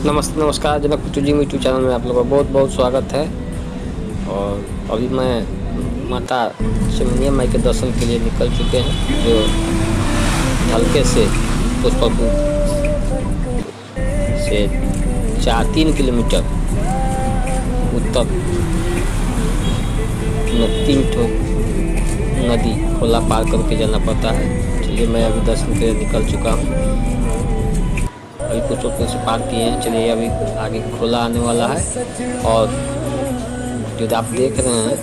नमस्कार जनक tourism YouTube channel में आप लोगों का बहुत बहुत स्वागत है। और अभी मैं माता चमुनिया माई के दर्शन के लिए निकल चुके हैं, जो हल्के से पुष्पपुर से 3 किलोमीटर उत्तर 3 ठो नदी खोला पार करके जाना पड़ता है। चलिए मैं अभी दर्शन के लिए निकल चुका हूँ। अभी कुछ लोग से पार किए हैं। चलिए अभी आगे खोला आने वाला है। और जो आप देख रहे हैं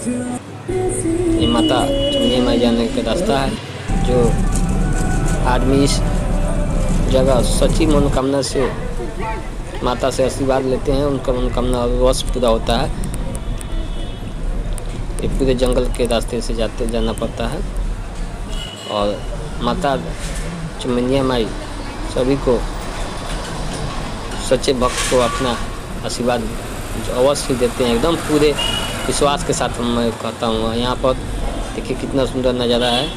ये माता चमुनिया माई जाने का रास्ता है। जो आदमी इस जगह सच्ची मनोकामना से माता से आशीर्वाद लेते हैं, उनका मनोकामना अवश्य पूरा होता है। ये पूरे जंगल के रास्ते से जाना पड़ता है। और माता चमुनिया माई सभी को, सच्चे भक्त को अपना आशीर्वाद अवश्य देते हैं, एकदम पूरे विश्वास के साथ। मैं कहता हूँ यहाँ पर देखिए कितना सुंदर नज़ारा है,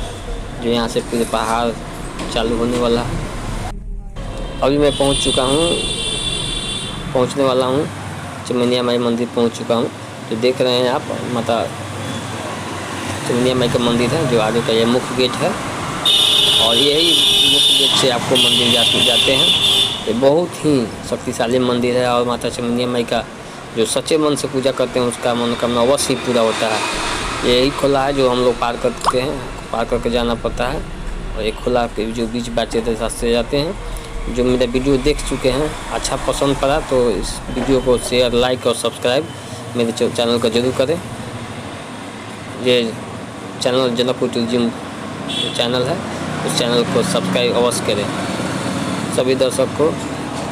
जो यहाँ से पूरे पहाड़ चालू होने वाला है। अभी मैं पहुँचने वाला हूँ, चमुनिया माई मंदिर पहुँच चुका हूँ। तो देख रहे हैं आप माता चमुनिया माई का मंदिर है, जो आगे का ये मुख्य गेट है। और यही मुख्य गेट से आपको मंदिर जाते हैं। ये बहुत ही शक्तिशाली मंदिर है। और माता चमुनिया माई का जो सच्चे मन से पूजा करते हैं, उसका मनोकामना अवश्य ही पूरा होता है। यही खोला है जो हम लोग पार करके जाना पड़ता है। और एक खोला के जो बीच बाचे रास्ते जाते हैं। जो मेरा वीडियो देख चुके हैं, अच्छा पसंद पड़ा तो इस वीडियो को शेयर, लाइक और सब्सक्राइब मेरे चैनल को जरूर करें। ये चैनल जनक टूरिज्म चैनल है, उस चैनल को सब्सक्राइब अवश्य करें। सभी दर्शक को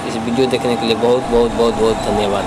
इस वीडियो देखने के लिए बहुत बहुत बहुत बहुत धन्यवाद।